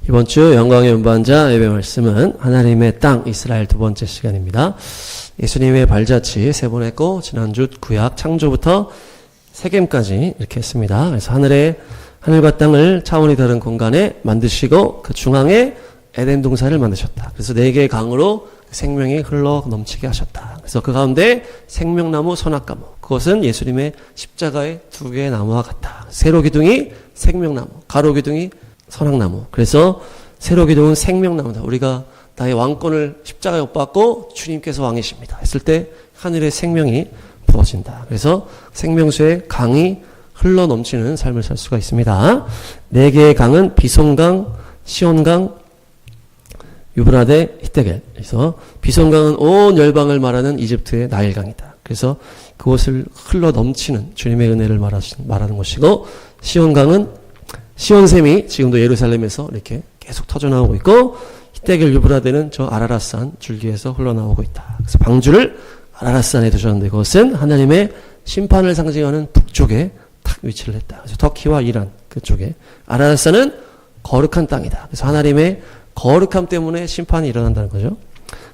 이번 주 영광의 운반자 예배 말씀은 하나님의 땅 이스라엘 두 번째 시간입니다. 예수님의 발자취 세 번 했고 지난주 구약 창조부터 세겜까지 이렇게 했습니다. 그래서 하늘과 땅을 차원이 다른 공간에 만드시고 그 중앙에 에덴 동산을 만드셨다. 그래서 네 개의 강으로 생명이 흘러 넘치게 하셨다. 그래서 그 가운데 생명나무, 선악나무, 그것은 예수님의 십자가의 두 개의 나무와 같다. 세로 기둥이 생명나무, 가로 기둥이 선악나무. 그래서 세로 기둥은 생명나무다. 우리가 나의 왕권을 십자가에 못 받고 주님께서 왕이십니다 했을 때 하늘의 생명이 부어진다. 그래서 생명수의 강이 흘러 넘치는 삶을 살 수가 있습니다. 네 개의 강은 비손강, 시온강, 유브라데, 히데겔. 그래서 비손강은 온 열방을 말하는 이집트의 나일강이다. 그래서 그것을 흘러 넘치는 주님의 은혜를 말하는 것이고, 시온강은 시온샘이 지금도 예루살렘에서 이렇게 계속 터져나오고 있고, 히데겔, 유브라데는 저 아라랏산 줄기에서 흘러나오고 있다. 그래서 방주를 아라랏산에 두셨는데 그것은 하나님의 심판을 상징하는 북쪽에 탁 위치를 했다. 그래서 터키와 이란 그쪽에 아라랏산은 거룩한 땅이다. 그래서 하나님의 거룩함 때문에 심판이 일어난다는 거죠.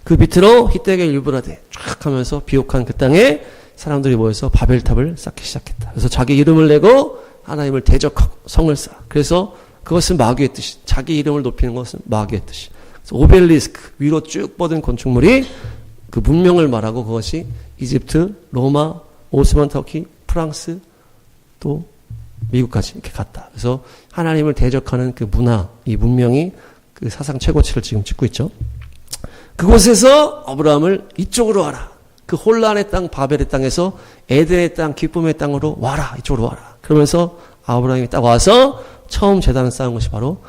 그 밑으로 히데겔, 유브라데 쫙 하면서 비옥한 그 땅에 사람들이 모여서 바벨탑을 쌓기 시작했다. 그래서 자기 이름을 내고 하나님을 대적하고 성을 쌓아. 그래서 그것은 마귀의 뜻이, 자기 이름을 높이는 것은 마귀의 뜻이. 그래서 오벨리스크 위로 쭉 뻗은 건축물이 그 문명을 말하고 그것이 이집트, 로마, 오스만 터키, 프랑스, 또 미국까지 이렇게 갔다. 그래서 하나님을 대적하는 그 문화, 이 문명이 그 사상 최고치를 지금 찍고 있죠. 그곳에서 아브라함을 이쪽으로 와라. 그 혼란의 땅, 바벨의 땅에서 에덴의 땅, 기쁨의 땅으로 와라. 이쪽으로 와라. 그러면서 아브라함이 딱 와서 처음 제단을 쌓은 것이 바로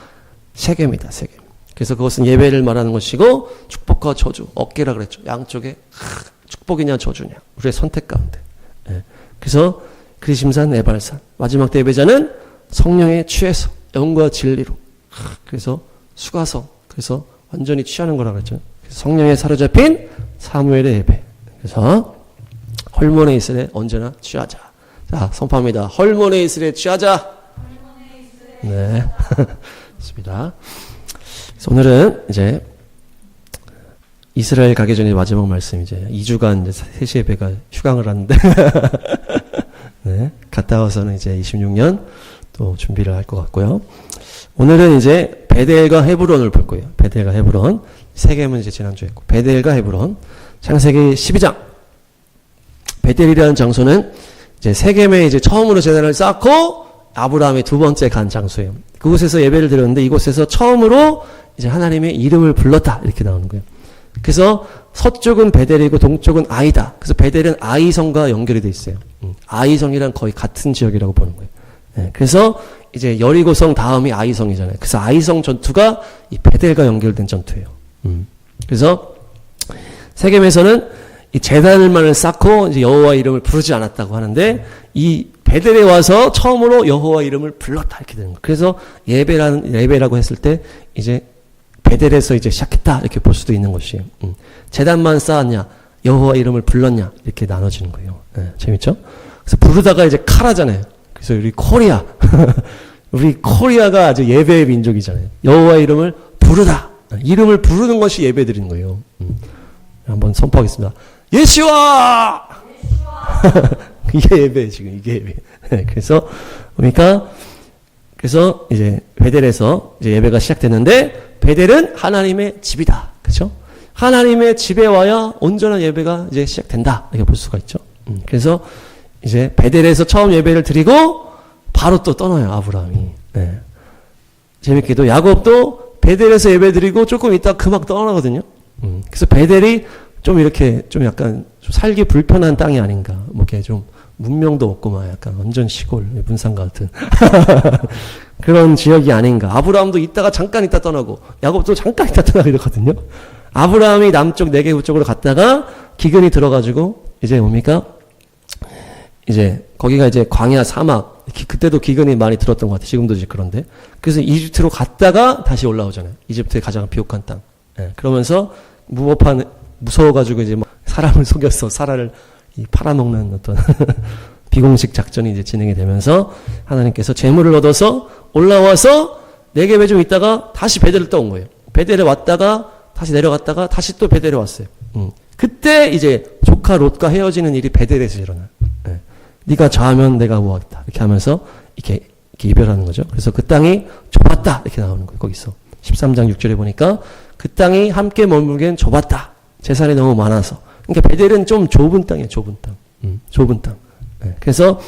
세겜이다. 세겜. 그래서 그것은 예배를 말하는 것이고 축복과 저주, 어깨라 그랬죠. 양쪽에 축복이냐 저주냐. 우리의 선택 가운데. 예. 그래서 그리심산, 에발산. 마지막 때 예배자는 성령에 취해서 영과 진리로. 그래서 수가성. 그래서 완전히 취하는 거라 그랬죠. 그래서 성령에 사로잡힌 사무엘의 예배. 그래서 헐몬의 이슬에 언제나 취하자. 자, 선포합니다. 헐몬의 이슬에 취하자. 네. 좋습니다. 그래서 오늘은 이제 이스라엘 가기 전에 마지막 말씀 이제 2주간 이제 3시 예배가 휴강을 하는데 네. 갔다 와서는 이제 26년 또 준비를 할 것 같고요. 오늘은 이제 베델과 헤브론을 볼 거예요. 베델과 헤브론. 세겜은 이제 지난주에 했고 베델과 헤브론. 창세기 12장. 베델이라는 장소는 이제 세겜에 이제 처음으로 제단을 쌓고 아브라함이 두 번째 간 장소예요. 그곳에서 예배를 드렸는데 이곳에서 처음으로 이제 하나님의 이름을 불렀다. 이렇게 나오는 거예요. 그래서 서쪽은 베델이고 동쪽은 아이다. 그래서 베델은 아이성과 연결이 돼 있어요. 아이성이랑 거의 같은 지역이라고 보는 거예요. 네, 그래서 이제 여리고성 다음이 아이성이잖아요. 그래서 아이성 전투가 이 베델과 연결된 전투예요. 그래서 세겜에서는 이 제단을만을 쌓고 이제 여호와 이름을 부르지 않았다고 하는데 이 베델에 와서 처음으로 여호와 이름을 불렀다 이렇게 되는 거예요. 그래서 예배라고 했을 때 이제 베델에서 이제 시작했다 이렇게 볼 수도 있는 것이에요. 제단만 쌓았냐, 여호와 이름을 불렀냐 이렇게 나눠지는 거예요. 네, 재밌죠? 그래서 부르다가 이제 카라잖아요. 그래서 우리 코리아, 우리 코리아가 아주 예배의 민족이잖아요. 여호와 이름을 부르다, 이름을 부르는 것이 예배 드리는 거예요. 한번 선포하겠습니다. 예수와! 이게 예배 지금 이게 예배. 네, 그래서 그러니까 그래서 이제 베델에서 이제 예배가 시작됐는데 베델은 하나님의 집이다. 그렇죠? 하나님의 집에 와야 온전한 예배가 이제 시작된다. 이렇게 볼 수가 있죠. 그래서 이제 베델에서 처음 예배를 드리고 바로 또 떠나요. 아브라함이. 네. 재밌게도 야곱도 베델에서 예배 드리고 조금 있다 그막 떠나거든요. 그래서 베델이 좀 이렇게 좀 약간 좀 살기 불편한 땅이 아닌가. 뭐 이렇게 좀 문명도 없고 막 약간 완전 시골 문상 같은 그런 지역이 아닌가. 아브라함도 있다가 잠깐 있다 떠나고 야곱도 잠깐 있다 떠나고 이러거든요. 아브라함이 남쪽 네게부 쪽으로 갔다가 기근이 들어가지고 이제 뭡니까? 이제 거기가 이제 광야 사막. 그때도 기근이 많이 들었던 것 같아요. 지금도 이제 그런데. 그래서 이집트로 갔다가 다시 올라오잖아요. 이집트의 가장 비옥한 땅. 예, 그러면서 무서워가지고 이제 막 사람을 속여서 사라를 팔아먹는 어떤 비공식 작전이 이제 진행이 되면서 하나님께서 재물을 얻어서 올라와서 네겝에 좀 있다가 다시 베델을 떠온 거예요. 베델에 왔다가 다시 내려갔다가 다시 또 베델에 왔어요. 그때 이제 조카 롯과 헤어지는 일이 베델에서 일어나요. 네. 네가 좌하면 내가 우하겠다. 이렇게 하면서 이렇게 이별하는 거죠. 그래서 그 땅이 좁았다. 이렇게 나오는 거예요. 거기서 13장 6절에 보니까 그 땅이 함께 머물기엔 좁았다. 재산이 너무 많아서. 그러니까 베델은 좀 좁은 땅이에요. 좁은 땅. 좁은 땅. 네. 그래서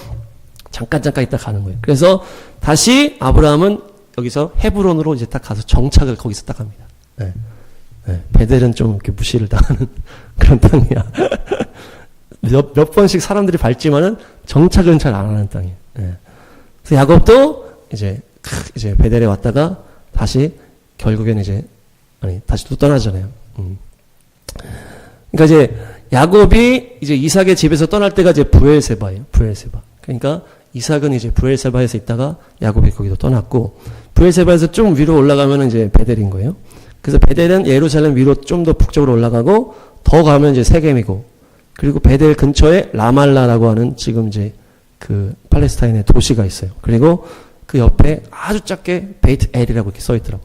잠깐 있다 가는 거예요. 그래서 다시 아브라함은 여기서 헤브론으로 이제 딱 가서 정착을 거기서 딱 합니다. 네. 네. 베델은 좀 이렇게 무시를 당하는 그런 땅이야. 몇 번씩 사람들이 밟지만은 정착은 잘 안 하는 땅이에요. 네. 그래서 야곱도 이제 베델에 왔다가 다시 결국엔 다시 또 떠나잖아요. 그러니까 이제 야곱이 이제 이삭의 집에서 떠날 때가 이제 브엘세바예요. 브엘세바. 그러니까 이삭은 이제 브엘세바에서 있다가 야곱이 거기도 떠났고, 브엘세바에서 좀 위로 올라가면 이제 베델인 거예요. 그래서 베델은 예루살렘 위로 좀 더 북쪽으로 올라가고, 더 가면 이제 세겜이고, 그리고 베델 근처에 라말라라고 하는 지금 이제 그 팔레스타인의 도시가 있어요. 그리고 그 옆에 아주 작게 베이트 엘이라고 이렇게 써 있더라고.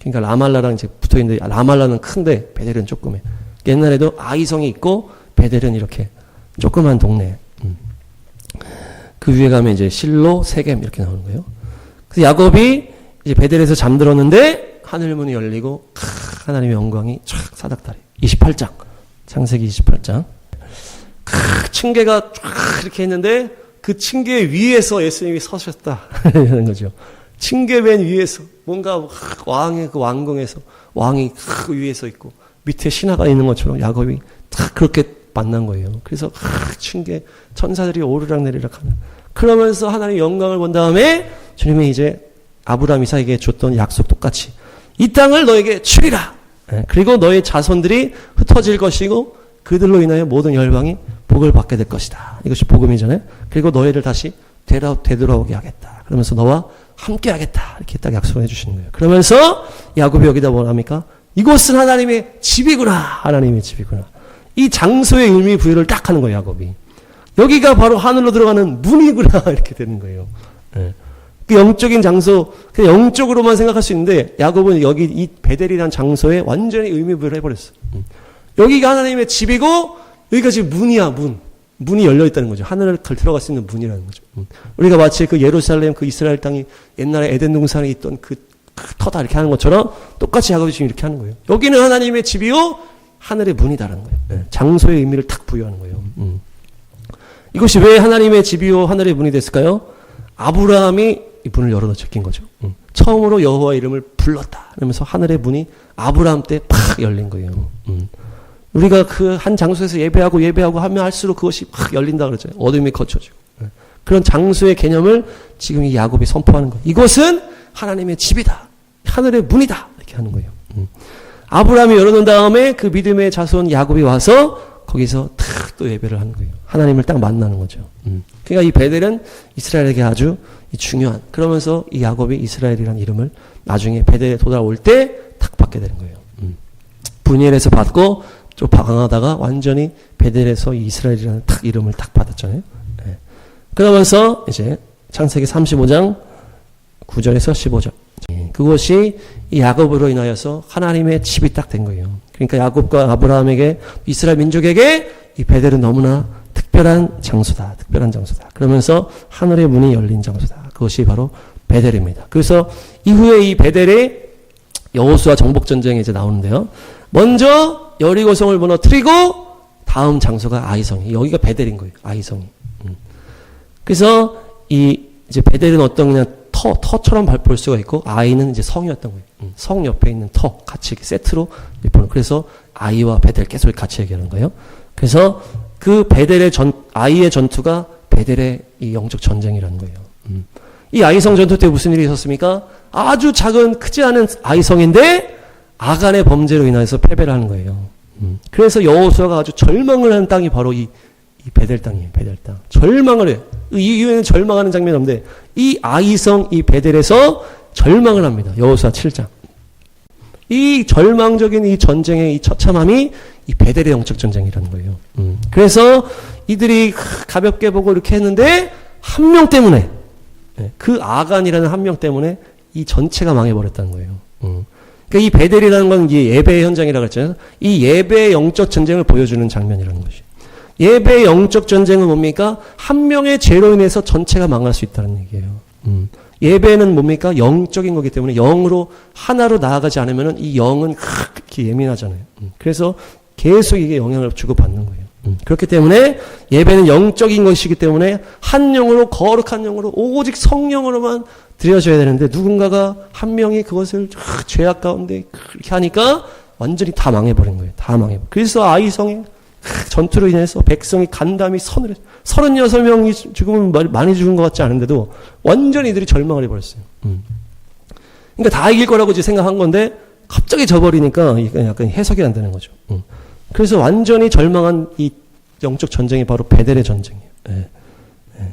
그러니까 라말라랑 이제 붙어 있는데, 라말라는 큰데 베델은 조그매. 옛날에도 아이성이 있고 베델은 이렇게 조그만 동네. 그 위에 가면 이제 실로, 세겜 이렇게 나오는 거예요. 그래서 야곱이 이제 베델에서 잠들었는데 하늘 문이 열리고 하나님의 영광이 촥 사닥다리. 28장. 창세기 28장. 층계가 쫙 이렇게 했는데 그 층계 위에서 예수님이 서셨다. 이런 거죠. 층계 맨 위에서 뭔가 왕의 그 왕궁에서 왕이 위에서 있고 밑에 신하가 있는 것처럼 야곱이 딱 그렇게 만난 거예요. 그래서 층계 천사들이 오르락내리락 하는. 그러면서 하나님의 영광을 본 다음에 주님이 이제 아브라함 이삭에게 줬던 약속 똑같이 이 땅을 너에게 주리라. 그리고 너의 자손들이 흩어질 것이고 그들로 인하여 모든 열방이 복을 받게 될 것이다. 이것이 복음이잖아요. 그리고 너희를 다시 되돌아오게 하겠다. 그러면서 너와 함께 하겠다. 이렇게 딱 약속을 해주시는 거예요. 그러면서 야곱이 여기다 뭐 합니까? 이곳은 하나님의 집이구나. 하나님의 집이구나. 이 장소의 의미 부여를 딱 하는 거예요. 야곱이. 여기가 바로 하늘로 들어가는 문이구나. 이렇게 되는 거예요. 네. 그 영적인 장소, 그냥 영적으로만 생각할 수 있는데 야곱은 여기 이 베델이라는 장소에 완전히 의미 부여를 해버렸어. 여기가 하나님의 집이고 여기가 지금 문이야. 문이 열려 있다는 거죠. 하늘을 들어갈 수 있는 문이라는 거죠. 우리가 마치 그 예루살렘 그 이스라엘 땅이 옛날에 에덴 동산에 있던 그 터다 이렇게 하는 것처럼 똑같이 야곱이 지금 이렇게 하는 거예요. 여기는 하나님의 집이요 하늘의 문이다라는 거예요. 네. 장소의 의미를 탁 부여하는 거예요. 이것이 왜 하나님의 집이요 하늘의 문이 됐을까요? 아브라함이 이 문을 열어놓 제낀 거죠. 처음으로 여호와 이름을 불렀다. 그러면서 하늘의 문이 아브라함 때 팍 열린 거예요. 우리가 그 한 장소에서 예배하고 하면 할수록 그것이 팍 열린다 그러죠. 어둠이 거쳐지고. 그런 장소의 개념을 지금 이 야곱이 선포하는 거예요. 이것은 하나님의 집이다. 하늘의 문이다. 이렇게 하는 거예요. 아브라함이 열어놓은 다음에 그 믿음의 자손 야곱이 와서 거기서 탁 또 예배를 하는 거예요. 하나님을 딱 만나는 거죠. 그러니까 이 베델은 이스라엘에게 아주 중요한, 그러면서 이 야곱이 이스라엘이라는 이름을 나중에 베델에 돌아올 때 탁 받게 되는 거예요. 분이엘에서 받고 좀 방황하다가 완전히 베델에서 이스라엘이라는 탁 이름을 딱 받았잖아요. 네. 그러면서 이제 창세기 35장 9절에서 15절. 그것이 이 야곱으로 인하여서 하나님의 집이 딱 된 거예요. 그러니까 야곱과 아브라함에게 이스라엘 민족에게 이 베델은 너무나 특별한 장소다. 특별한 장소다. 그러면서 하늘의 문이 열린 장소다. 그것이 바로 베델입니다. 그래서 이후에 이 베델에 여호수아 정복 전쟁이 이제 나오는데요. 먼저 여리고성을 무너뜨리고 다음 장소가 아이성이. 여기가 베델인 거예요. 아이성이. 그래서 이제 베델은 어떤 그냥 터처럼 볼 수가 있고 아이는 이제 성이었던 거예요. 성 옆에 있는 터 같이 이렇게 세트로 보는. 그래서 아이와 베델 계속 같이 얘기하는 거예요. 그래서 그 베델의 아이의 전투가 베델의 이 영적 전쟁이라는 거예요. 이 아이성 전투 때 무슨 일이 있었습니까? 아주 작은 크지 않은 아이성인데 아간의 범죄로 인해서 패배를 하는 거예요. 그래서 여호수아가 아주 절망을 하는 땅이 바로 이 베델 땅이에요. 베델 땅. 절망을 해요. 이 이후에는 절망하는 장면이 없는데 이 아이성 이 베델에서 절망을 합니다. 여호수아 7장. 이 절망적인 이 전쟁의 이 처참함이 이 베델의 영적 전쟁이라는 거예요. 그래서 이들이 가볍게 보고 이렇게 했는데 한 명 때문에 그 아간이라는 한 명 때문에 이 전체가 망해버렸다는 거예요. 그러니까 이 베델이라는 건 이 예배의 현장이라고 했잖아요. 이 예배의 영적 전쟁을 보여주는 장면이라는 것이. 예배의 영적 전쟁은 뭡니까? 한 명의 죄로 인해서 전체가 망할 수 있다는 얘기예요. 예배는 뭡니까? 영적인 거기 때문에 영으로 하나로 나아가지 않으면 이 영은 그렇게 예민하잖아요. 그래서 계속 이게 영향을 주고받는 거예요. 그렇기 때문에 예배는 영적인 것이기 때문에 한 영으로, 거룩한 영으로, 오직 성령으로만 드려져야 되는데 누군가가 한 명이 그것을 죄악 가운데 그렇게 하니까 완전히 다 망해버린 거예요. 다 망해버린 거예요. 그래서 아이성의 전투로 인해서 백성이 간담이 서늘해. 36명이 죽으면 많이 죽은 것 같지 않은데도 완전히 이들이 절망을 해버렸어요. 그러니까 다 이길 거라고 이제 생각한 건데 갑자기 져버리니까 약간 해석이 안 되는 거죠. 그래서 완전히 절망한 이 영적 전쟁이 바로 베델의 전쟁이에요. 예. 예.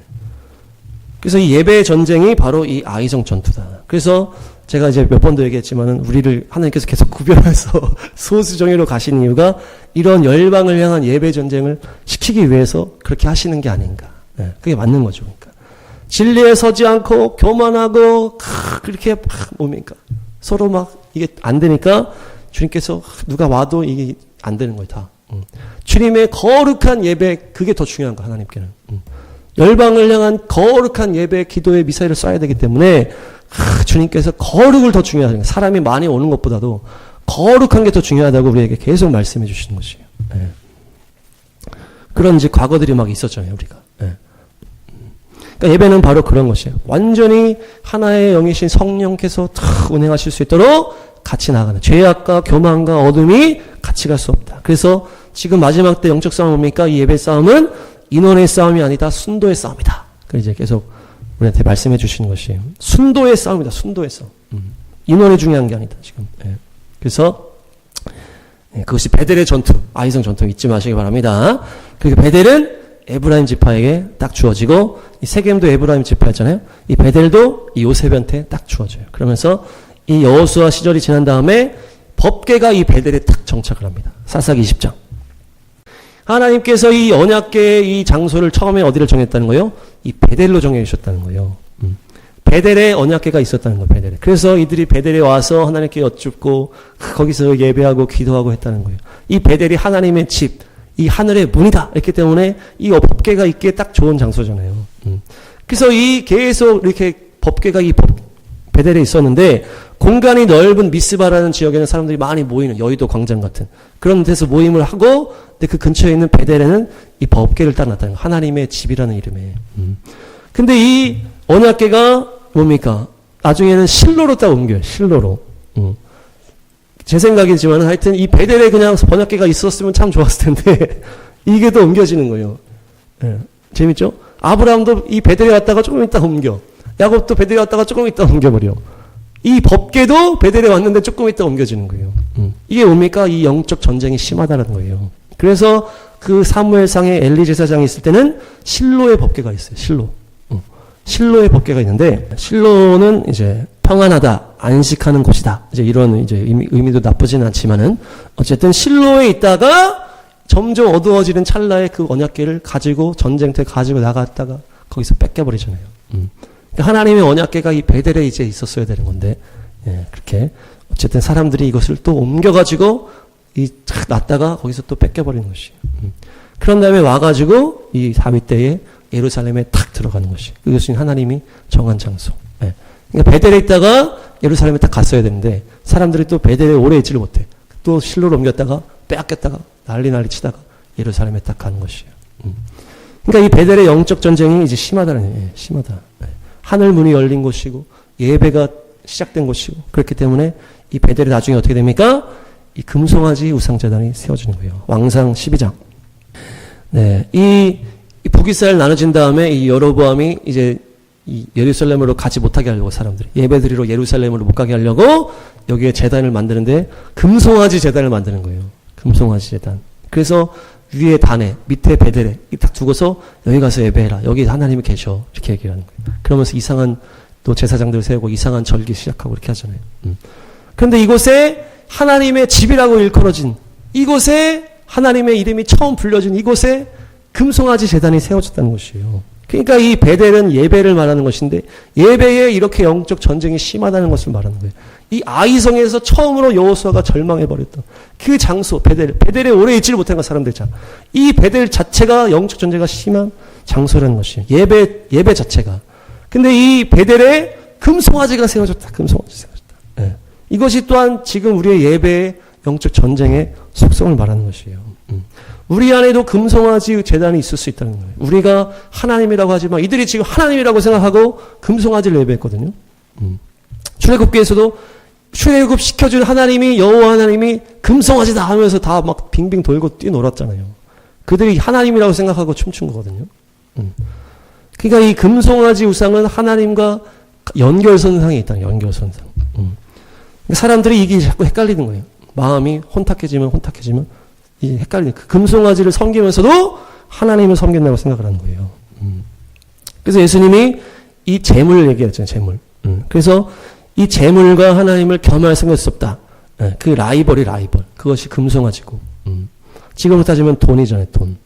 그래서 이 예배의 전쟁이 바로 이 아이성 전투다. 그래서 제가 이제 몇 번도 얘기했지만은 우리를 하나님께서 계속 구별해서 소수정예로 가신 이유가 이런 열방을 향한 예배 전쟁을 시키기 위해서 그렇게 하시는 게 아닌가. 예. 그게 맞는 거죠. 그러니까 진리에 서지 않고 교만하고 그렇게 뭡니까? 서로 막 이게 안 되니까 주님께서 누가 와도 이게 안 되는 거예요, 다. 주님의 거룩한 예배, 그게 더 중요한 거, 하나님께는. 열방을 향한 거룩한 예배, 기도의 미사일을 쏴야 되기 때문에, 주님께서 거룩을 더 중요하다는 거예요. 사람이 많이 오는 것보다도 거룩한 게 더 중요하다고 우리에게 계속 말씀해 주시는 것이에요. 예. 그런 이제 과거들이 막 있었잖아요, 우리가. 예. 그러니까 예배는 바로 그런 것이에요. 완전히 하나의 영이신 성령께서 탁 운행하실 수 있도록 같이 나가는, 죄악과 교만과 어둠이 같이 갈 수 없다. 그래서 지금 마지막 때 영적 싸움은 뭡니까? 이 예배 싸움은 인원의 싸움이 아니다. 순도의 싸움이다. 그래서 이제 계속 우리한테 말씀해 주시는 것이에요. 순도의 싸움이다. 순도의 싸움. 인원이 중요한 게 아니다. 지금. 예. 그래서 그것이 베델의 전투, 아이성 전투 잊지 마시기 바랍니다. 그리고 베델은 에브라임 지파에게 딱 주어지고, 이 세겜도 에브라임 지파였잖아요. 이 베델도 이 요셉한테 딱 주어져요. 그러면서 이 여호수아 시절이 지난 다음에 법궤가 이 베델에 딱 정착을 합니다. 사사기 20장. 하나님께서 이 언약궤의 이 장소를 처음에 어디를 정했다는 거예요? 이 베델로 정해주셨다는 거예요. 베델에 언약궤가 있었다는 거예요. 베델에. 그래서 이들이 베델에 와서 하나님께 여쭙고 거기서 예배하고 기도하고 했다는 거예요. 이 베델이 하나님의 집, 이 하늘의 문이다. 이렇기 때문에 이 법궤가 있기에 딱 좋은 장소잖아요. 그래서 이 계속 이렇게 법궤가 이 베델에 있었는데 공간이 넓은 미스바라는 지역에는 사람들이 많이 모이는 여의도 광장 같은 그런 데서 모임을 하고, 근데 그 근처에 있는 베델에는 이 법궤를 딱 놨다는 거예요. 하나님의 집이라는 이름에. 근데 이 언약궤가 뭡니까? 나중에는 실로로 딱 옮겨요. 실로로. 제 생각이지만 하여튼 이 베델에 그냥 언약궤가 있었으면 참 좋았을 텐데 이게 또 옮겨지는 거예요. 예. 재밌죠? 아브라함도 이 베델에 왔다가 조금 있다 옮겨. 야곱도 베델에 왔다가 조금 있다 옮겨버려. 이 법궤도 베델에 왔는데 조금 있다 옮겨지는 거예요. 이게 뭡니까? 이 영적 전쟁이 심하다는 거예요. 그래서 그 사무엘상에 엘리 제사장이 있을 때는 실로의 법궤가 있어요. 실로. 실로의 법궤가 있는데, 실로는 이제 평안하다, 안식하는 곳이다. 이제 이런 이제 의미도 나쁘진 않지만은, 어쨌든 실로에 있다가 점점 어두워지는 찰나에 그 언약궤를 가지고 전쟁터에 가지고 나갔다가 거기서 뺏겨버리잖아요. 그러니까 하나님의 언약궤가 이 베델에 이제 있었어야 되는 건데, 예, 그렇게 어쨌든 사람들이 이것을 또 옮겨가지고 탁 놨다가 거기서 또 뺏겨버리는 것이에요. 그런 다음에 와가지고 이 다윗 때에 예루살렘에 탁 들어가는 것이, 그것이 하나님이 정한 장소. 예. 그러니까 베델에 있다가 예루살렘에 딱 갔어야 되는데 사람들이 또 베델에 오래 있지를 못해. 또 실로로 옮겼다가 빼앗겼다가 난리 치다가 예루살렘에 딱 가는 것이에요. 그러니까 이 베델의 영적 전쟁이 이제 심하다는 얘기예요. 심하다. 예. 하늘 문이 열린 곳이고 예배가 시작된 곳이고, 그렇기 때문에 이 베델이 나중에 어떻게 됩니까? 이 금송아지 우상제단이 세워지는 거예요. 왕상 12장. 네, 이 북이스라엘 나눠진 다음에 이 여로보암이 이제 이 예루살렘으로 가지 못하게 하려고, 사람들이 예배드리러 예루살렘으로 못 가게 하려고 여기에 제단을 만드는데 금송아지 제단을 만드는 거예요. 금송아지 제단. 그래서 위에 단에 밑에 베델에 딱 두고서 여기 가서 예배해라. 여기 하나님이 계셔. 이렇게 얘기를 하는 거예요. 그러면서 이상한 또 제사장들 세우고 이상한 절기 시작하고 이렇게 하잖아요. 그런데 이곳에 하나님의 집이라고 일컬어진 이곳에 하나님의 이름이 처음 불려진 이곳에 금송아지 제단이 세워졌다는 것이에요. 그러니까 이 베델은 예배를 말하는 것인데 예배에 이렇게 영적 전쟁이 심하다는 것을 말하는 거예요. 이 아이성에서 처음으로 여호수아가 절망해버렸던 그 장소 베델에 오래 있지를 못한 사람들 있잖아. 이 베델 자체가 영적 전쟁이 심한 장소라는 것이에요. 예배 자체가. 근데 이 베델에 금송아지가 세워졌다. 금송아지 세워졌다. 예. 이것이 또한 지금 우리의 예배의 영적 전쟁의 속성을 말하는 것이에요. 우리 안에도 금송아지 재단이 있을 수 있다는 거예요. 우리가 하나님이라고 하지만 이들이 지금 하나님이라고 생각하고 금송아지를 예배했거든요. 출애굽기에서도 출애굽 시켜준 하나님이 여호와 하나님이 금송아지다 하면서 다 막 빙빙 돌고 뛰놀았잖아요. 그들이 하나님이라고 생각하고 춤춘 거거든요. 그러니까 이 금송아지 우상은 하나님과 연결선상에 있다. 연결선상. 사람들이 이게 자꾸 헷갈리는 거예요. 마음이 혼탁해지면 이 헷갈리는 그 금송아지를 섬기면서도 하나님을 섬긴다고 생각을 하는 거예요. 그래서 예수님이 이 재물을 얘기했잖아요. 재물. 그래서 이 재물과 하나님을 겸할 생각할 수 없다. 그 라이벌이 라이벌. 그것이 금송아지고. 지금으로 따지면 돈이잖아요. 돈.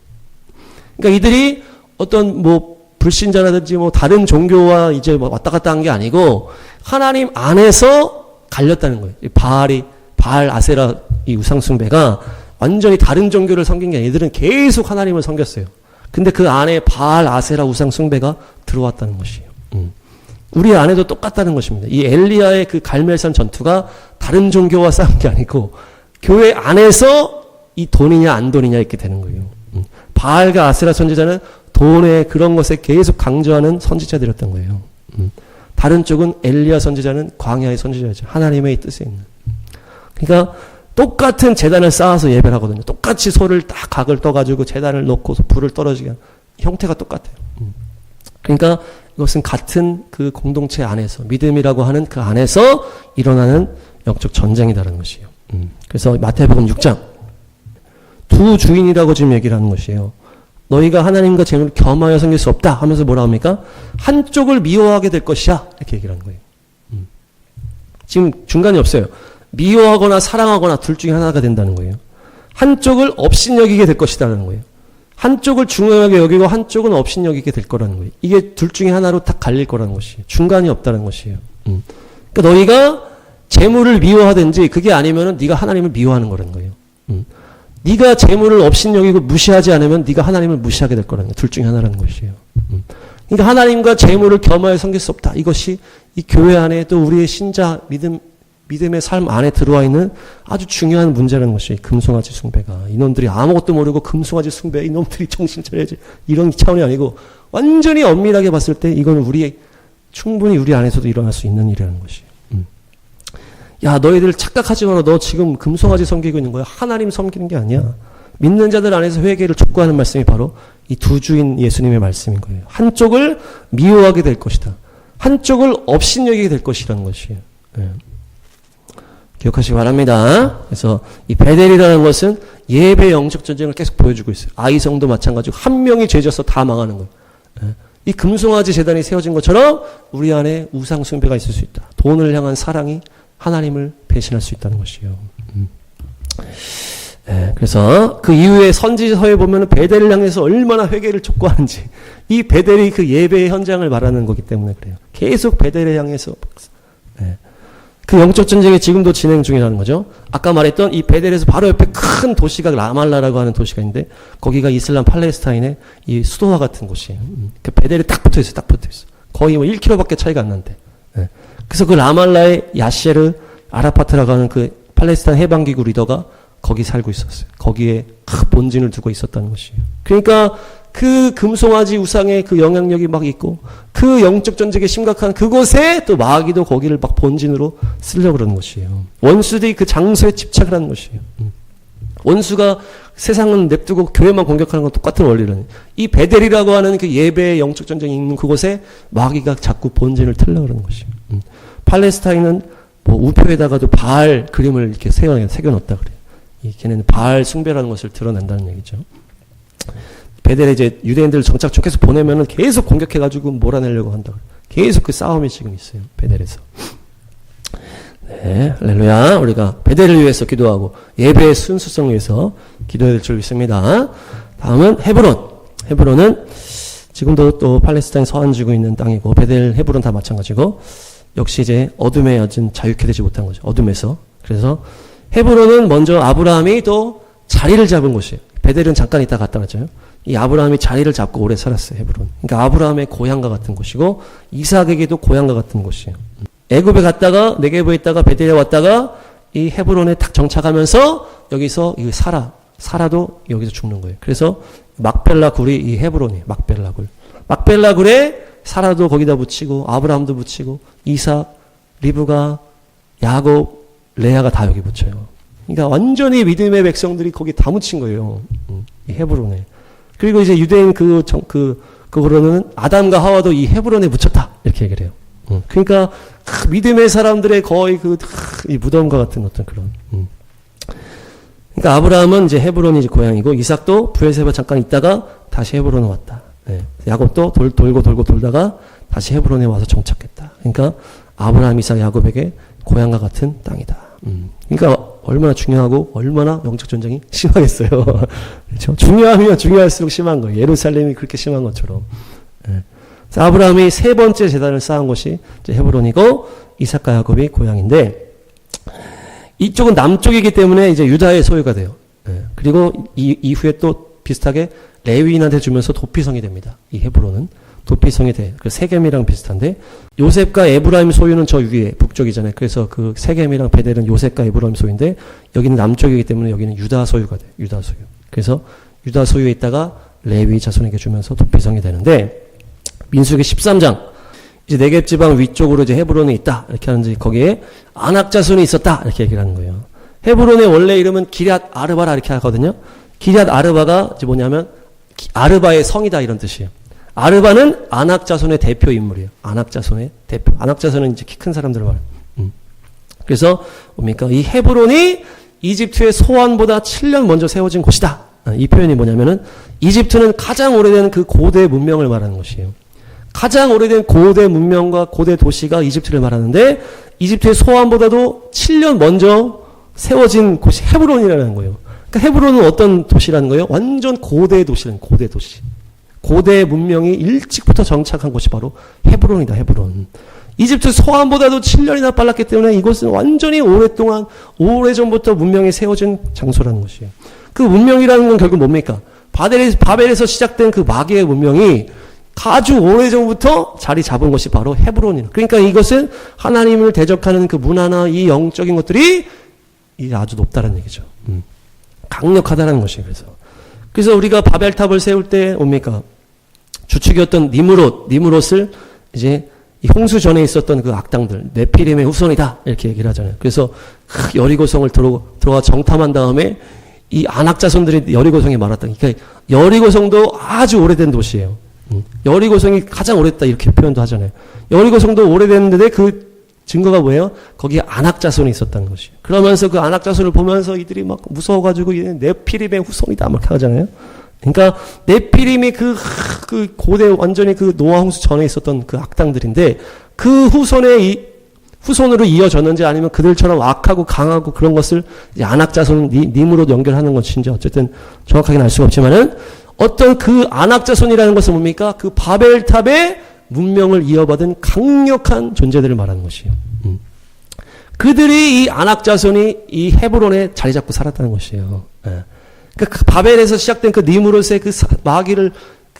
그러니까 이들이 어떤 불신자라든지 다른 종교와 이제 왔다 갔다 한 게 아니고 하나님 안에서 갈렸다는 거예요. 바알 아세라 이 우상숭배가 완전히 다른 종교를 섬긴 게 아니라 이들은 계속 하나님을 섬겼어요. 근데 그 안에 바알 아세라 우상숭배가 들어왔다는 것이에요. 우리 안에도 똑같다는 것입니다. 이 엘리야의 그 갈멜산 전투가 다른 종교와 싸운 게 아니고 교회 안에서 이 돈이냐 안 돈이냐 이렇게 되는 거예요. 바알과 아세라 선지자는 돈의 그런 것에 계속 강조하는 선지자들이었던 거예요. 다른 쪽은 엘리야 선지자는 광야의 선지자죠. 하나님의 뜻에 있는. 그러니까 똑같은 제단을 쌓아서 예배를 하거든요. 똑같이 소를 딱 각을 떠가지고 제단을 놓고 불을 떨어지게 하는 형태가 똑같아요. 그러니까 이것은 같은 그 공동체 안에서 믿음이라고 하는 그 안에서 일어나는 영적 전쟁이라는 것이에요. 그래서 마태복음 6장 두 주인이라고 지금 얘기를 하는 것이에요. 너희가 하나님과 재물을 겸하여 섬길 수 없다 하면서 뭐라 합니까? 한쪽을 미워하게 될 것이야 이렇게 얘기를 하는 거예요. 지금 중간이 없어요. 미워하거나 사랑하거나 둘 중에 하나가 된다는 거예요. 한쪽을 업신여기게 될 것이다라는 거예요. 한쪽을 중요하게 여기고 한쪽은 업신여기게 될 거라는 거예요. 이게 둘 중에 하나로 딱 갈릴 거라는 것이에요. 중간이 없다는 것이에요. 그러니까 너희가 재물을 미워하든지 그게 아니면은 네가 하나님을 미워하는 거라는 거예요. 네가 재물을 업신여기고 무시하지 않으면 네가 하나님을 무시하게 될 거라는 거예요. 둘 중에 하나라는 것이에요. 그러니까 하나님과 재물을 겸하여 섬길 수 없다. 이것이 이 교회 안에 또 우리의 신자 믿음의 삶 안에 들어와 있는 아주 중요한 문제라는 것이 금송아지 숭배가. 이놈들이 아무것도 모르고 금송아지 숭배, 이놈들이 정신 차려야지. 이런 차원이 아니고 완전히 엄밀하게 봤을 때 이건 충분히 우리 안에서도 일어날 수 있는 일이라는 것이에요. 야, 너희들 착각하지 마라. 너 지금 금송아지 섬기고 있는 거야. 하나님 섬기는 게 아니야. 믿는 자들 안에서 회개를 촉구하는 말씀이 바로 이 두 주인 예수님의 말씀인 거예요. 한쪽을 미워하게 될 것이다. 한쪽을 업신여기게 될 것이라는 것이에요. 네. 기억하시기 바랍니다. 그래서 이 베델이라는 것은 예배 영적 전쟁을 계속 보여주고 있어요. 아이성도 마찬가지고 한 명이 죄져서 다 망하는 거예요. 네. 이 금송아지 재단이 세워진 것처럼 우리 안에 우상 숭배가 있을 수 있다. 돈을 향한 사랑이 하나님을 배신할 수 있다는 것이에요. 네, 그래서 그 이후에 선지서에 보면 베델을 향해서 얼마나 회개를 촉구하는지 이 베델이 그 예배의 현장을 말하는 거기 때문에 그래요. 계속 베델을 향해서 네. 그 영적 전쟁이 지금도 진행 중이라는 거죠. 아까 말했던 이 베델에서 바로 옆에 큰 도시가 라말라라고 하는 도시가 있는데 거기가 이슬람 팔레스타인의 이 수도와 같은 곳이에요. 그 베델이 딱 붙어 있어요. 딱 붙어 있어. 거의 1km밖에 차이가 안 나는데. 네. 그래서 그 라말라의 야시르 아라파트라고 하는 그 팔레스타인 해방기구 리더가 거기 살고 있었어요. 거기에 본진을 두고 있었다는 것이에요. 그러니까 그 금송아지 우상의 그 영향력이 막 있고 그 영적 전쟁에 심각한 그곳에 또 마귀도 거기를 막 본진으로 쓰려고 그러는 것이에요. 원수들이 그 장소에 집착을 하는 것이에요. 원수가 세상은 냅두고 교회만 공격하는 건 똑같은 원리라는. 이 베델이라고 하는 그 예배의 영적 전쟁이 있는 그곳에 마귀가 자꾸 본진을 틀려고 그러는 것이에요. 팔레스타인은 우표에다가도 바알 그림을 이렇게 새겨놓았다 그래요. 걔네는 바알 숭배라는 것을 드러낸다는 얘기죠. 베델에 이제 유대인들을 정착촌에서 보내면은 계속 공격해가지고 몰아내려고 한다. 계속 그 싸움이 지금 있어요. 베델에서. 네, 할렐루야. 우리가 베델을 위해서 기도하고 예배의 순수성을 위해서 기도해야 될 줄 믿습니다. 다음은 헤브론. 헤브론은 지금도 또 팔레스타인 서안 지구 있는 땅이고 베델 헤브론 다 마찬가지고 역시 이제 어둠에 아직 자유케 되지 못한 거죠. 어둠에서. 그래서 헤브론은 먼저 아브라함이 또 자리를 잡은 곳이에요. 베델은 잠깐 있다 갔다 왔잖아요. 이 아브라함이 자리를 잡고 오래 살았어요. 헤브론. 그러니까 아브라함의 고향과 같은 곳이고 이삭에게도 고향과 같은 곳이에요. 애굽에 갔다가 네게브에 있다가 베델에 왔다가 이 헤브론에 딱 정착하면서 여기서 이 사라도 여기서 죽는 거예요. 그래서 막벨라 굴이 이 헤브론이에요. 막벨라 굴. 막벨라 굴에 사라도 거기다 붙이고 아브라함도 붙이고 이삭, 리브가, 야곱, 레아가 다 여기 붙여요. 그러니까 완전히 믿음의 백성들이 거기 다 묻힌 거예요. 이 헤브론에. 그리고 이제 유대인 그거로는 아담과 하와도 이 헤브론에 묻혔다. 이렇게 얘기를 해요. 그러니까 믿음의 사람들의 거의 이 무덤과 같은 어떤 그런. 그러니까 아브라함은 이제 헤브론이 이제 고향이고 이삭도 브엘세바 잠깐 있다가 다시 헤브론에 왔다. 네. 야곱도 돌고 돌다가 다시 헤브론에 와서 정착했다. 그러니까 아브라함, 이삭, 야곱에게 고향과 같은 땅이다. 그러니까 얼마나 중요하고 얼마나 영적 전쟁이 심하겠어요. 그렇죠? 중요하면 중요할수록 심한 거예요. 예루살렘이 그렇게 심한 것처럼. 네. 아브라함이 세 번째 제단을 쌓은 곳이 이제 헤브론이고 이삭과 야곱이 고향인데 이쪽은 남쪽이기 때문에 이제 유다의 소유가 돼요. 네. 그리고 이후에 또 비슷하게 레위인한테 주면서 도피성이 됩니다. 이 헤브론은 도피성이 돼. 그 세겜이랑 비슷한데 요셉과 에브라임 소유는 저 위에 북쪽이잖아요. 그래서 그 세겜이랑 베델은 요셉과 에브라임 소유인데 여기는 남쪽이기 때문에 여기는 유다 소유가 돼. 유다 소유. 그래서 유다 소유에 있다가 레위 자손에게 주면서 도피성이 되는데 민수기 13장 이제 네겝 지방 위쪽으로 이제 헤브론이 있다. 이렇게 하는지 거기에 아낙 자손이 있었다. 이렇게 얘기를 하는 거예요. 헤브론의 원래 이름은 기럇 아르바라 이렇게 하거든요. 기럇 아르바가 이제 뭐냐면 아르바의 성이다 이런 뜻이에요. 아르바는 아낙 자손의 대표 인물이에요. 아낙 자손의 대표. 아낙 자손은 이제 키 큰 사람들을 말해요. 그래서 뭡니까? 이 헤브론이 이집트의 소환보다 7년 먼저 세워진 곳이다. 이 표현이 뭐냐면은 이집트는 가장 오래된 그 고대 문명을 말하는 것이에요. 가장 오래된 고대 문명과 고대 도시가 이집트를 말하는데 이집트의 소환보다도 7년 먼저 세워진 곳이 헤브론이라는 거예요. 그러니까 헤브론은 어떤 도시라는 거예요? 완전 고대 도시라는 고대 도시. 고대 문명이 일찍부터 정착한 곳이 바로 헤브론이다. 헤브론. 이집트 소환보다도 7년이나 빨랐기 때문에 이곳은 완전히 오랫동안 오래전부터 문명이 세워진 장소라는 것이에요. 그 문명이라는 건 결국 뭡니까? 바벨에서 시작된 그 마귀의 문명이 아주 오래전부터 자리 잡은 것이 바로 헤브론이에요. 그러니까 이것은 하나님을 대적하는 그 문화나 이 영적인 것들이 이게 아주 높다는 얘기죠. 강력하다는 것이에요. 그래서 우리가 바벨탑을 세울 때 뭡니까? 주축이었던 니무롯을 이제 이 홍수 전에 있었던 그 악당들, 네피림의 후손이다. 이렇게 얘기를 하잖아요. 그래서 여리고성을 들어가 정탐한 다음에 이 아낙 자손들이 여리고성에 말았다. 그러니까 여리고성도 아주 오래된 도시예요. 여리고성이 가장 오래됐다. 이렇게 표현도 하잖아요. 여리고성도 오래됐는데 그 증거가 뭐예요? 거기에 아낙 자손이 있었다는 것이에요. 그러면서 그 아낙 자손을 보면서 이들이 막 무서워가지고 네피림의 후손이다. 막 하잖아요. 그러니까 네피림이 그 고대 완전히 그 노아 홍수 전에 있었던 그 악당들인데 그 후손으로 이어졌는지 아니면 그들처럼 악하고 강하고 그런 것을 이제 아낙 자손 님으로 연결하는 것인지 어쨌든 정확하게는 알 수가 없지만은 어떤 그 아낙 자손이라는 것은 뭡니까? 그 바벨탑의 문명을 이어받은 강력한 존재들을 말하는 것이에요. 그들이 이 아낙 자손이 이 헤브론에 자리 잡고 살았다는 것이에요. 예. 그러니까 그 바벨에서 시작된 그 니무롯의 그 마귀를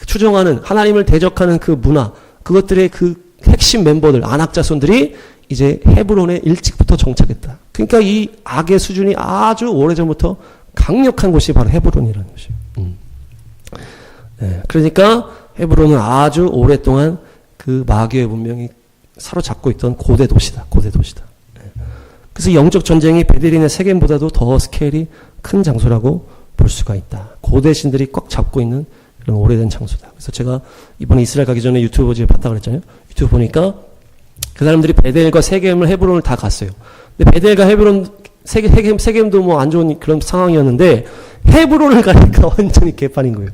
추종하는 하나님을 대적하는 그 문화, 그것들의 그 핵심 멤버들 아낙 자손들이 이제 헤브론에 일찍부터 정착했다. 그러니까 이 악의 수준이 아주 오래전부터 강력한 곳이 바로 헤브론이라는 것이에요. 네, 그러니까 헤브론은 아주 오랫동안 그 마귀의 문명이 사로잡고 있던 고대 도시다. 고대 도시다. 네. 그래서 영적 전쟁이 베델이나 세겜보다도 더 스케일이 큰 장소라고 볼 수가 있다. 고대 신들이 꽉 잡고 있는 그런 오래된 장소다. 그래서 제가 이번에 이스라엘 가기 전에 유튜브 봤다 그랬잖아요. 유튜브 보니까 그 사람들이 베델과 세겜을 헤브론을 다 갔어요. 근데 베델과 헤브론 세겜도 뭐 안 좋은 그런 상황이었는데 헤브론을 가니까 완전히 개판인 거예요.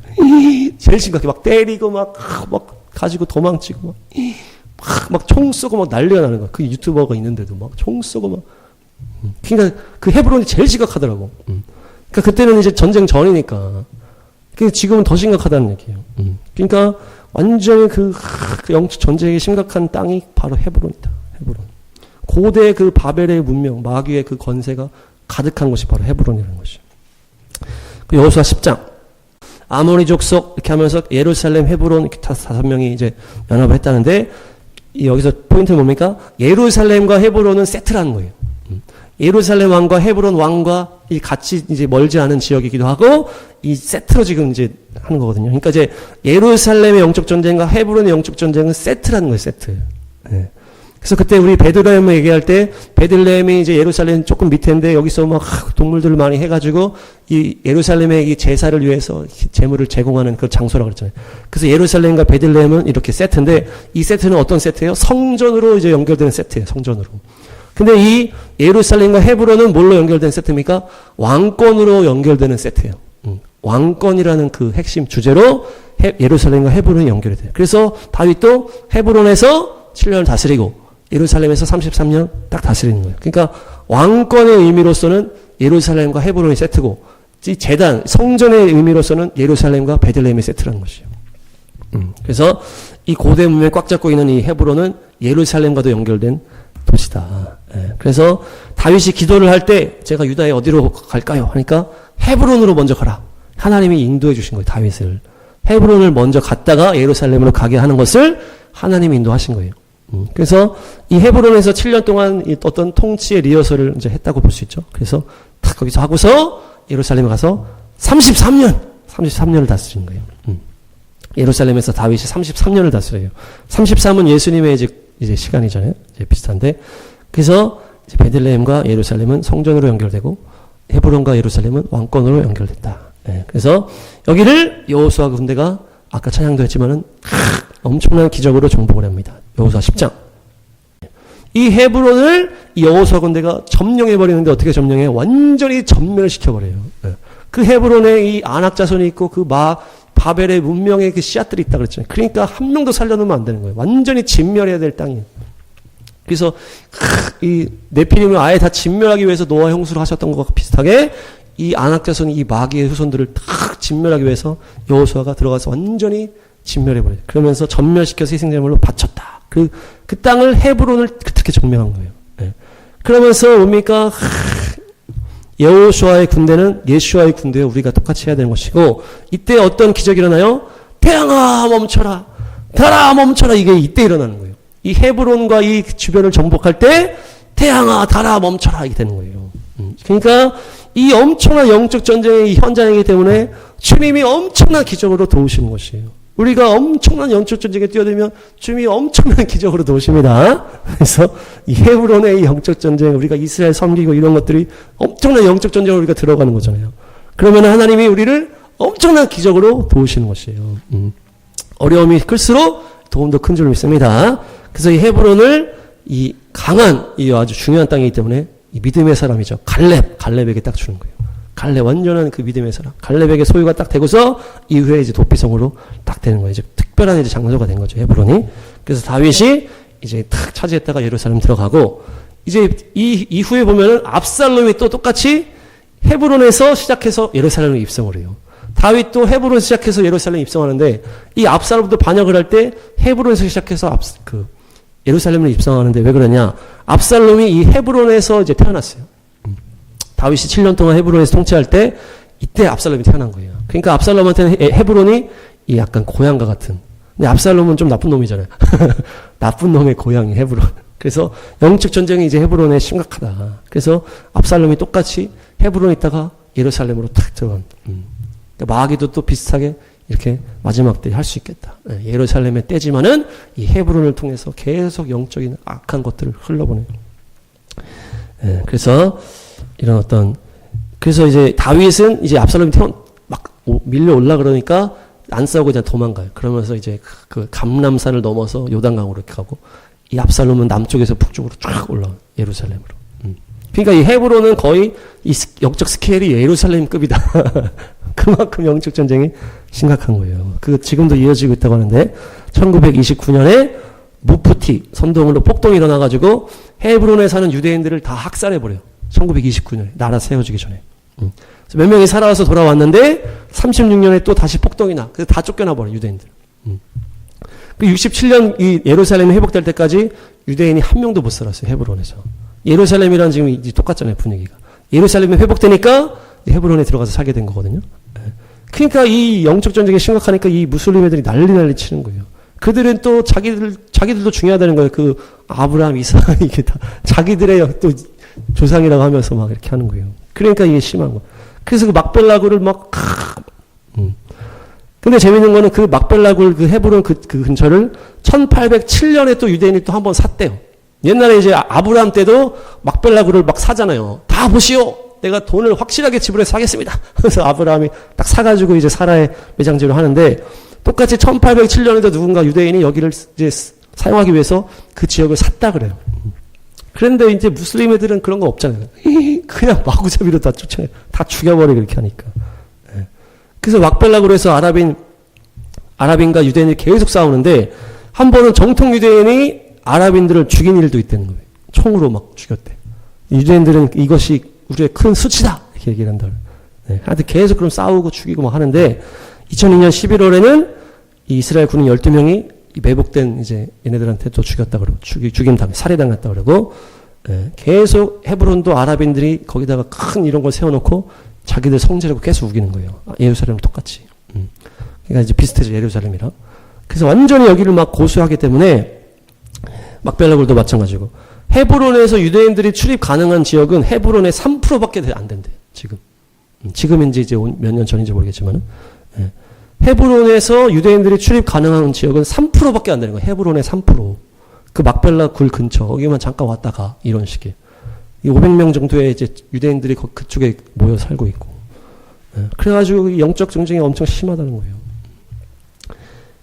제일 심각해. 막 때리고 막 가지고 도망치고 막 총 쏘고 막 난리가 나는 거야. 그 유튜버가 있는데도 막 총 쏘고 막. 그러니까 그 헤브론이 제일 심각하더라고. 그러니까 그때는 이제 전쟁 전이니까. 지금은 더 심각하다는 얘기예요. 그러니까 완전히 그 영적 전쟁이 심각한 땅이 바로 헤브론이다. 헤브론. 고대 그 바벨의 문명, 마귀의 그 권세가 가득한 곳이 바로 헤브론이라는 것이죠. 그 여호수아 10장. 아모리 족속 이렇게 하면서 예루살렘, 헤브론 이렇게 5명이 이제 연합을 했다는데 여기서 포인트는 뭡니까? 예루살렘과 헤브론은 세트라는 거예요. 예루살렘 왕과 헤브론 왕과 이 같이 이제 멀지 않은 지역이기도 하고 이 세트로 지금 이제 하는 거거든요. 그러니까 이제 예루살렘의 영적 전쟁과 헤브론의 영적 전쟁은 세트라는 거예요. 세트. 네. 그래서 그때 우리 베들레헴을 얘기할 때 베들레헴이 이제 예루살렘 조금 밑인데 여기서 막 동물들을 많이 해가지고 이 예루살렘의 이 제사를 위해서 제물을 제공하는 그 장소라고 그랬잖아요. 그래서 예루살렘과 베들레헴은 이렇게 세트인데 이 세트는 어떤 세트예요? 성전으로 이제 연결되는 세트예요. 성전으로. 근데 이 예루살렘과 헤브론은 뭘로 연결된 세트입니까? 왕권으로 연결되는 세트예요. 왕권이라는 그 핵심 주제로 예루살렘과 헤브론이 연결이 돼요. 그래서 다윗도 헤브론에서 7년을 다스리고 예루살렘에서 33년 딱 다스리는 거예요. 그러니까 왕권의 의미로서는 예루살렘과 헤브론이 세트고 이 제단, 성전의 의미로서는 예루살렘과 베들레헴이 세트라는 것이에요. 그래서 이 고대 문명을 꽉 잡고 있는 이 헤브론은 예루살렘과도 연결된 도시다. 예. 그래서 다윗이 기도를 할 때 제가 유다에 어디로 갈까요? 하니까 헤브론으로 먼저 가라. 하나님이 인도해 주신 거예요. 다윗을. 헤브론을 먼저 갔다가 예루살렘으로 가게 하는 것을 하나님이 인도하신 거예요. 그래서 이 헤브론에서 7년 동안 이 어떤 통치의 리허설을 이제 했다고 볼 수 있죠. 그래서 딱 거기서 하고서 예루살렘에 가서 33년을 다스린 거예요. 예루살렘에서 다윗이 33년을 다스려요. 33은 예수님의 이제 시간이잖아요. 이제 비슷한데. 그래서 이제 베들레헴과 예루살렘은 성전으로 연결되고 헤브론과 예루살렘은 왕권으로 연결됐다. 네. 그래서 여기를 여호수아 군대가 아까 찬양도 했지만은 엄청난 기적으로 정복을 합니다. 여호수아 10장. 이 헤브론을 이 여호수아 군대가 점령해 버리는데 어떻게 점령해? 완전히 전멸시켜 버려요. 네. 그 헤브론에 이 아낙 자손이 있고 그 바벨의 문명의 그 씨앗들이 있다 그랬잖아요. 그러니까 한 명도 살려놓으면 안 되는 거예요. 완전히 진멸해야 될 땅이에요. 그래서 이 네피림을 아예 다 진멸하기 위해서 노아 형수를 하셨던 것과 비슷하게 이 아낙 자손이 이 마귀의 후손들을 다 진멸하기 위해서 여호수아가 들어가서 완전히 진멸해버려요. 그러면서 전멸시켜서 희생제물로 바쳤다. 그 땅을 헤브론을 그렇게 점령한 거예요. 네. 그러면서 뭡니까? 여호수아의 군대는 예수와의 군대와 우리가 똑같이 해야 되는 것이고 이때 어떤 기적이 일어나요? 태양아 멈춰라. 달아 멈춰라. 이게 이때 일어나는 거예요. 이 헤브론과 이 주변을 정복할 때 태양아 달아 멈춰라. 이게 되는 거예요. 그러니까 이 엄청난 영적 전쟁의 현장이기 때문에 주님이 엄청난 기적으로 도우시는 것이에요. 우리가 엄청난 영적 전쟁에 뛰어들면 주님이 엄청난 기적으로 도우십니다. 그래서 이 헤브론의 이 영적 전쟁, 우리가 이스라엘 섬기고 이런 것들이 엄청난 영적 전쟁으로 우리가 들어가는 거잖아요. 그러면 하나님이 우리를 엄청난 기적으로 도우시는 것이에요. 어려움이 클수록 도움도 큰 줄 믿습니다. 그래서 이 헤브론을 이 강한, 이 아주 중요한 땅이기 때문에 이 믿음의 사람이죠. 갈렙에게 딱 주는 거예요. 갈렙, 완전한 그 믿음의 사람. 갈렙에게 소유가 딱 되고서 이후에 이제 도피성으로 딱 되는 거예요. 이제 특별한 이제 장소가 된 거죠. 헤브론이. 그래서 다윗이 이제 탁 차지했다가 예루살렘 들어가고, 이제 이 이후에 보면은 압살롬이 또 똑같이 헤브론에서 시작해서 예루살렘에 입성을 해요. 다윗도 헤브론 시작해서 예루살렘 입성하는데, 이 압살롬도 반역을 할 때 헤브론에서 시작해서 예루살렘을 입성하는데 왜 그러냐? 압살롬이 이 헤브론에서 이제 태어났어요. 다윗이 7년 동안 헤브론에서 통치할 때 이때 압살롬이 태어난 거예요. 그러니까 압살롬한테는 헤브론이 이 약간 고향과 같은. 근데 압살롬은 좀 나쁜 놈이잖아요. 나쁜 놈의 고향이 헤브론. 그래서 영적 전쟁이 이제 헤브론에 심각하다. 그래서 압살롬이 똑같이 헤브론에 있다가 예루살렘으로 탁 들어간. 그러니까 마귀도 또 비슷하게 이렇게 마지막 때 할 수 있겠다. 예루살렘의 때지만은 이 헤브론을 통해서 계속 영적인 악한 것들을 흘러보내요. 그래서 이런 그래서 이제 다윗은 이제 압살롬이 막 밀려 올라 그러니까 안 싸우고 그냥 도망가요. 그러면서 이제 그 감람산을 넘어서 요단강으로 이렇게 가고 이 압살롬은 남쪽에서 북쪽으로 쫙 올라와요. 예루살렘으로. 그러니까 이 헤브론은 거의 이 영적 스케일이 예루살렘급이다. 그만큼 영적 전쟁이 심각한 거예요. 지금도 이어지고 있다고 하는데 1929년에 무프티 선동으로 폭동이 일어나가지고 헤브론에 사는 유대인들을 다 학살해버려요. 1929년에 나라 세워지기 전에. 그래서 몇 명이 살아와서 돌아왔는데 36년에 또 다시 폭동이 나. 그래서 다 쫓겨나버려 유대인들. 그 67년 이 예루살렘이 회복될 때까지 유대인이 한 명도 못 살았어요. 헤브론에서. 예루살렘이랑 지금 이제 똑같잖아요. 분위기가. 예루살렘이 회복되니까 헤브론에 들어가서 살게 된 거거든요. 그러니까 이 영적 전쟁이 심각하니까 이 무슬림 애들이 난리 치는 거예요. 그들은 또 자기들도 중요하다는 거예요. 그 아브라함, 이삭 이게 다 자기들의 또 조상이라고 하면서 막 이렇게 하는 거예요. 그러니까 이게 심한 거. 그래서 그 막벨라굴을 막 근데 재밌는 거는 그 막벨라굴 그 헤브론 그 근처를 1807년에 또 유대인이 또 한 번 샀대요. 옛날에 이제 아브라함 때도 막벨라굴을 막 사잖아요. 다 보시오. 내가 돈을 확실하게 지불해서 사겠습니다. 그래서 아브라함이 딱 사가지고 이제 사라의 매장지로 하는데 똑같이 1807년에도 누군가 유대인이 여기를 이제 사용하기 위해서 그 지역을 샀다 그래요. 그런데 이제 무슬림 애들은 그런 거 없잖아요. 그냥 마구잡이로 다 쫓아요. 다 죽여버리고 이렇게 하니까. 그래서 막벨라굴로 해서 아랍인과 유대인이 계속 싸우는데 한 번은 정통 유대인이 아랍인들을 죽인 일도 있다는 거예요. 총으로 막 죽였대. 유대인들은 이것이 우리의 큰 수치다 이렇게 얘기를 한다. 하여튼 계속 그럼 싸우고 죽이고 막 하는데 2002년 11월에는 이 이스라엘 군인 12명이 매복된 이제 얘네들한테 또 죽였다 그러고 죽임 당해 살해당했다 그러고 계속 헤브론도 아랍인들이 거기다가 큰 이런 걸 세워놓고 자기들 성지라고 계속 우기는 거예요. 예루살렘 똑같이. 그러니까 이제 비슷해져 예루살렘이랑. 그래서 완전히 여기를 막 고수하기 때문에 막벨라굴도 마찬가지고 헤브론에서 유대인들이 출입 가능한 지역은 헤브론의 3%밖에 안 된대. 지금인지 이제 몇 년 전인지 모르겠지만은 헤브론에서 유대인들이 출입 가능한 지역은 3%밖에 안 되는 거예요. 헤브론의 3%. 그 막벨라 굴 근처 거기만 잠깐 왔다가 이런 식의 500명 정도의 이제 유대인들이 그쪽에 모여 살고 있고. 그래가지고 영적 전쟁이 엄청 심하다는 거예요.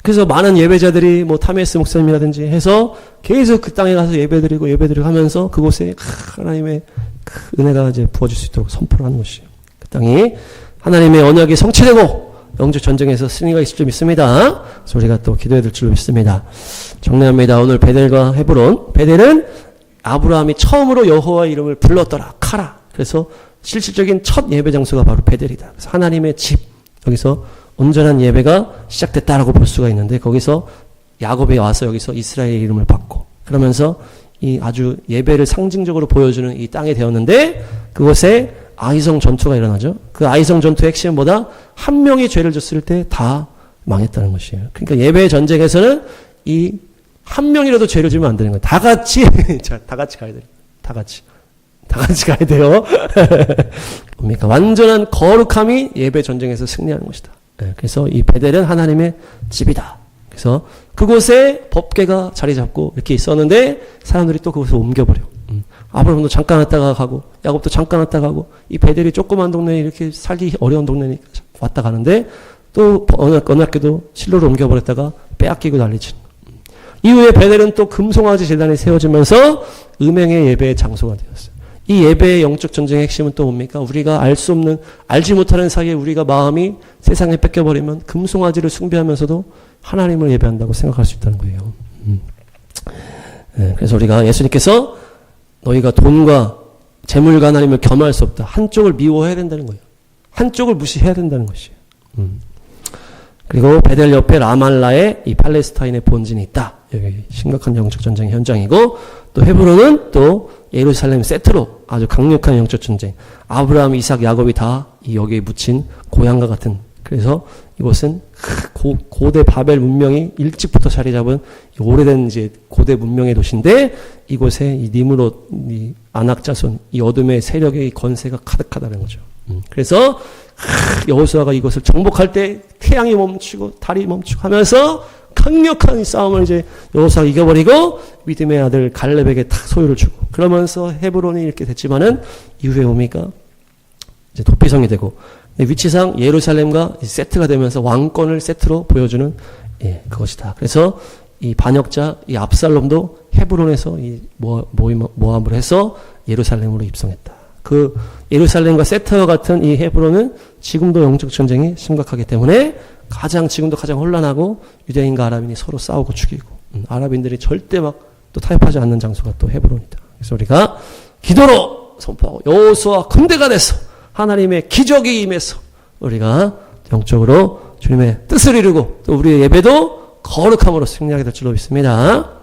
그래서 많은 예배자들이 뭐 타메스 목사님이라든지 해서 계속 그 땅에 가서 예배드리고 하면서 그곳에 하나님의 그 은혜가 이제 부어질 수 있도록 선포를 하는 것이에요. 그 땅이 하나님의 언약이 성취되고 영적 전쟁에서 승리가 있을 줄 믿습니다. 그래서 우리가 또 기도해야 될 줄 믿습니다. 정리합니다. 오늘 베델과 헤브론. 베델은 아브라함이 처음으로 여호와 이름을 불렀더라. 카라. 그래서 실질적인 첫 예배 장소가 바로 베델이다. 그래서 하나님의 집. 여기서 온전한 예배가 시작됐다라고 볼 수가 있는데 거기서 야곱이 와서 여기서 이스라엘의 이름을 받고 그러면서 이 아주 예배를 상징적으로 보여주는 이 땅이 되었는데 그곳에 아이성 전투가 일어나죠. 그 아이성 전투의 핵심은 뭐다? 한 명이 죄를 졌을 때 다 망했다는 것이에요. 그러니까 예배 전쟁에서는 이 한 명이라도 죄를 지면 안 되는 거예요. 다 같이 자, 다 같이 가야 돼요. 다 같이 가야 돼요. 뭡니까? 완전한 거룩함이 예배 전쟁에서 승리하는 것이다. 그래서 이 베델은 하나님의 집이다. 그래서 그곳에 법궤가 자리 잡고 이렇게 있었는데 사람들이 또 그곳을 옮겨버려. 아브라함도 잠깐 왔다가 가고 야곱도 잠깐 왔다가 가고 이 베델이 조그만 동네에 이렇게 살기 어려운 동네니까 왔다 가는데 또 어느 학교도 실로로 옮겨버렸다가 빼앗기고 난리치는. 이후에 베델은 또 금송아지 제단이 세워지면서 음행의 예배의 장소가 되었어요. 이 예배의 영적 전쟁의 핵심은 또 뭡니까? 우리가 알 수 없는, 알지 못하는 사이에 우리가 마음이 세상에 뺏겨버리면 금송아지를 숭배하면서도 하나님을 예배한다고 생각할 수 있다는 거예요. 그래서 우리가 예수님께서 너희가 돈과 재물과 하나님을 겸할 수 없다. 한쪽을 미워해야 된다는 거예요. 한쪽을 무시해야 된다는 것이에요. 그리고 베델 옆에 라말라에 이 팔레스타인의 본진이 있다. 여기 심각한 영적 전쟁의 현장이고 또 헤브론은 또 예루살렘 세트로 아주 강력한 영적 전쟁. 아브라함, 이삭, 야곱이 다 여기에 묻힌 고향과 같은. 그래서 이곳은 고대 바벨 문명이 일찍부터 자리 잡은 오래된 이제 고대 문명의 도시인데 이곳에 이 니므롯, 이 안악자손, 이 어둠의 세력의 건세가 가득하다는 거죠. 그래서 여호수아가 이것을 정복할 때 태양이 멈추고 달이 멈추고 하면서 강력한 이 싸움을 이제 여호수아가 이겨버리고 믿음의 아들 갈렙에게 탁 소유를 주고 그러면서 헤브론이 이렇게 됐지만은 이후에 뭡니까? 이제 도피성이 되고 위치상 예루살렘과 세트가 되면서 왕권을 세트로 보여주는 그것이다. 그래서 이 반역자 이 압살롬도 헤브론에서 이 모함을 해서 예루살렘으로 입성했다. 그 예루살렘과 세트와 같은 이 헤브론은 지금도 영적 전쟁이 심각하기 때문에 지금도 가장 혼란하고 유대인과 아랍인이 서로 싸우고 죽이고 아랍인들이 절대 막 또 타협하지 않는 장소가 또 헤브론이다. 그래서 우리가 기도로 선포하고 여호수아 군대가 돼서 하나님의 기적이 임해서 우리가 영적으로 주님의 뜻을 이루고 또 우리의 예배도 거룩함으로 승리하게 될 줄로 믿습니다.